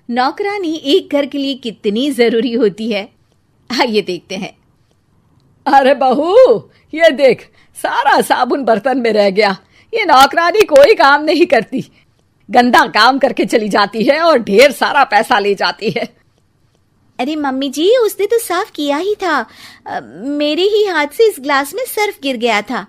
नौकरानी एक घर के लिए कितनी जरूरी होती है, आइए देखते हैं। अरे बहू, ये देख, सारा साबुन बर्तन में रह गया। ये नौकरानी कोई काम नहीं करती, गंदा काम करके चली जाती है और ढेर सारा पैसा ले जाती है। अरे मम्मी जी, उसने तो साफ किया ही था। मेरे ही हाथ से इस ग्लास में सर्फ गिर गया था।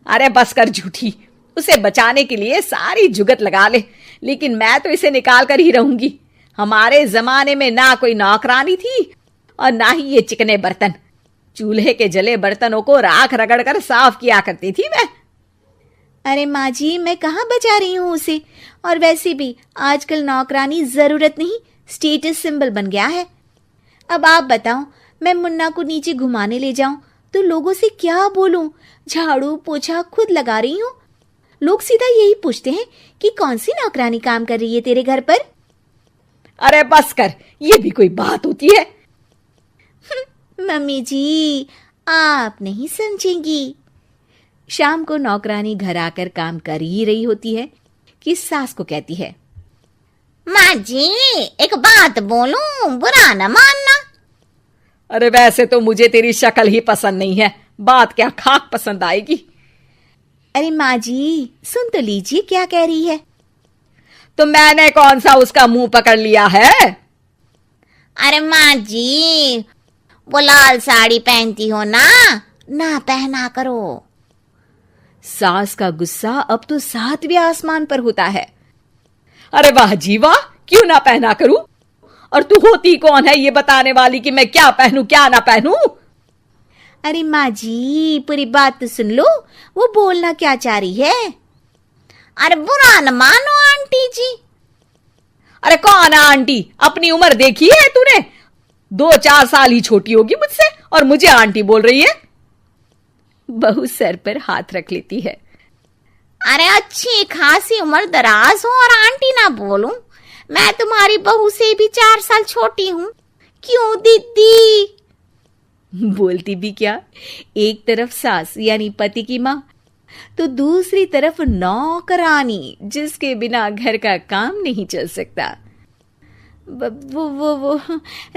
अरे बस कर झूठी, उसे बचाने के लिए सारी जुगत लगा ले, लेकिन मैं तो इसे निकाल कर ही रहूंगी। हमारे जमाने में ना कोई नौकरानी थी और ना ही ये चिकने बर्तन। चूल्हे के जले बर्तनों को राख रगड़ कर साफ किया करती थी मैं। अरे माँ जी, मैं कहाँ बचा रही हूँ उसे। और वैसे भी आजकल नौकरानी जरूरत नहीं, स्टेटस सिंबल बन गया है। अब आप बताओ, मैं मुन्ना को नीचे घुमाने ले जाऊं तो लोगों से क्या बोलूं? झाड़ू पोछा खुद लगा रही हूँ। लोग सीधा यही पूछते हैं कि कौन सी नौकरानी काम कर रही है तेरे घर पर। अरे बस कर, ये भी कोई बात होती है? मम्मी जी, आप नहीं समझेंगी। शाम को नौकरानी घर आकर काम कर ही रही होती है कि सास को कहती है, माँ जी, एक बात बोलूं, बुरा न मानना। अरे वैसे तो मुझे तेरी शक्ल ही पसंद नहीं है, बात क्या खाक पसंद आएगी। अरे माँ जी, सुन तो लीजिए क्या कह रही है। तो मैंने कौन सा उसका मुंह पकड़ लिया है? अरे माँ जी, वो लाल साड़ी पहनती हो ना पहना करो। सास का गुस्सा अब तो 7वें आसमान पर होता है। अरे वाह जी वाह, क्यों ना पहना करूं? और तू होती कौन है ये बताने वाली कि मैं क्या पहनूं क्या ना पहनूं? अरे माँ जी, पूरी बात तो सुन लो, वो बोलना क्या चाह रही है। अरे बुरा न मानो आंटी जी। अरे कौन है आंटी? अपनी उम्र देखी है तूने? 2-4 साल ही छोटी होगी मुझसे और मुझे आंटी बोल रही है। बहू सर पर हाथ रख लेती है। अरे अच्छी खासी उम्र दराज हो और आंटी ना बोलूं? मैं तुम्हारी बहू से भी 4 साल छोटी हूं। क्यों दीदी? बोलती भी क्या, एक तरफ सास यानी पति की माँ, तो दूसरी तरफ नौकरानी जिसके बिना घर का काम नहीं चल सकता। वो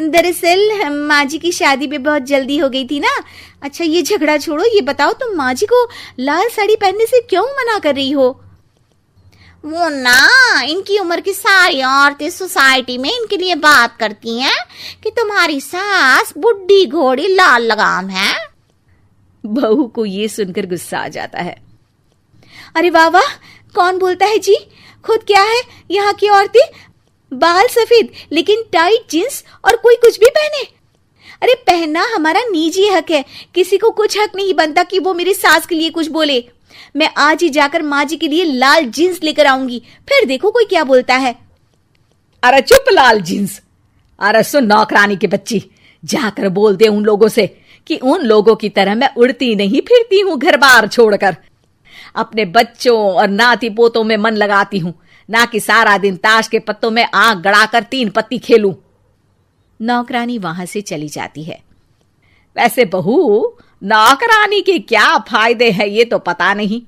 दरअसल माँ जी की शादी भी बहुत जल्दी हो गई थी ना। अच्छा ये झगड़ा छोड़ो, ये बताओ तुम माँ जी को लाल साड़ी पहनने से क्यों मना कर रही हो? वो ना, इनकी उम्र की सारी औरतें सोसाइटी में इनके लिए बात करती हैं कि तुम्हारी सास बुढ़ी घोड़ी लाल लगाम है। बहू को ये सुनकर गुस्सा आ जाता है। अरे वाह वाह, कौन बोलता है जी? खुद क्या है यहाँ की औरतें, बाल सफेद लेकिन टाइट जींस और कोई कुछ भी पहने। अरे पहनना हमारा निजी हक है, किसी को कुछ हक नहीं बनता कि वो मेरी सास के लिए कुछ बोले। मैं आज ही जाकर माँ जी के लिए लाल जींस लेकर आऊंगी, फिर देखो कोई क्या बोलता है। अरे चुप लाल जींस। अरे सुन नौकरानी की बच्ची, जाकर बोल दे उन लोगों से कि उन लोगों की तरह मैं उड़ती नहीं फिरती हूँ घर बार छोड़कर। अपने बच्चों और नाती पोतों में मन लगाती हूँ, ना कि सारा दिन ताश के पत्तों में आंख गड़ाकर 3 पत्ती खेलूं। नौकरानी वहां से चली जाती है। वैसे बहू, नौकरानी के क्या फायदे हैं ये तो पता नहीं,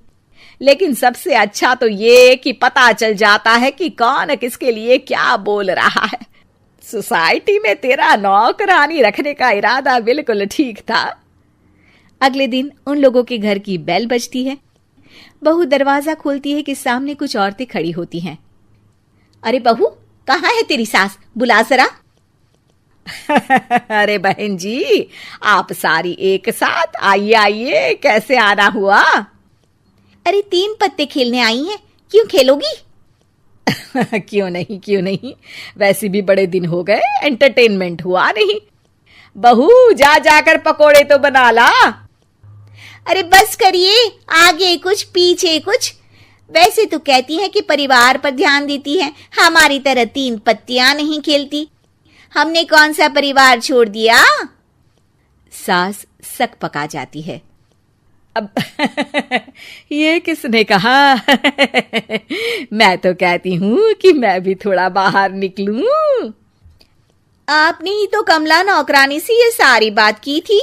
लेकिन सबसे अच्छा तो ये कि पता चल जाता है कि कौन किसके लिए क्या बोल रहा है। सोसाइटी में तेरा नौकरानी रखने का इरादा बिल्कुल ठीक था। अगले दिन उन लोगों के घर की बेल बजती है। बहू दरवाजा खोलती है कि सामने कुछ औरतें खड़ी होती हैं। अरे बहू, कहाँ है तेरी सास? बुला जरा। अरे बहन जी, आप सारी एक साथ आइए आइए, कैसे आना हुआ? अरे 3 पत्ते खेलने आई हैं, क्यों खेलोगी? क्यों नहीं, वैसे भी बड़े दिन हो गए, एंटरटेनमेंट हुआ नहीं। बहू जा जाकर पकोड़े तो बना ला। अरे बस करिए, आगे कुछ पीछे कुछ। वैसे तो कहती है कि परिवार पर ध्यान देती है, हमारी तरह 3 पत्तियां नहीं खेलती। हमने कौन सा परिवार छोड़ दिया? सास सक पका जाती है। अब ये किसने कहा? मैं तो कहती हूँ कि मैं भी थोड़ा बाहर निकलूं। आपने ही तो कमला नौकरानी से ये सारी बात की थी।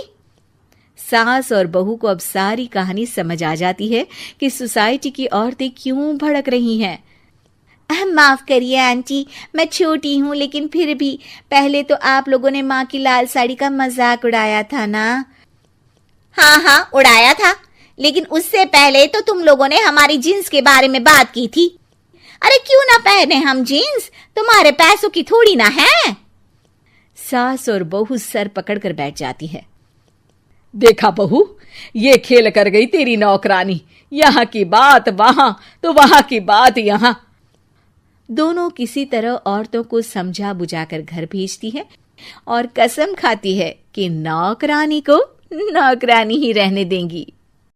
सास और बहू को अब सारी कहानी समझ आ जाती है कि सोसाइटी की औरतें क्यों भड़क रही हैं। माफ करिए आंटी, मैं छोटी हूँ, लेकिन फिर भी पहले तो आप लोगों ने माँ की लाल साड़ी का मजाक उड़ाया था ना। हाँ हाँ उड़ाया था, लेकिन उससे पहले तो तुम लोगों ने हमारी जीन्स के बारे में बात की थी। अरे क्यों ना पहने हम जीन्स, तुम्हारे पैसों की थोड़ी ना है। सास और बहू सर पकड़कर बैठ जाती है। देखा बहू, ये खेल कर गई तेरी नौकरानी, यहाँ की बात वहां तो वहां की बात यहाँ। दोनों किसी तरह औरतों को समझा बुझाकर घर भेजती है और कसम खाती है कि नौकरानी को नौकरानी ही रहने देंगी।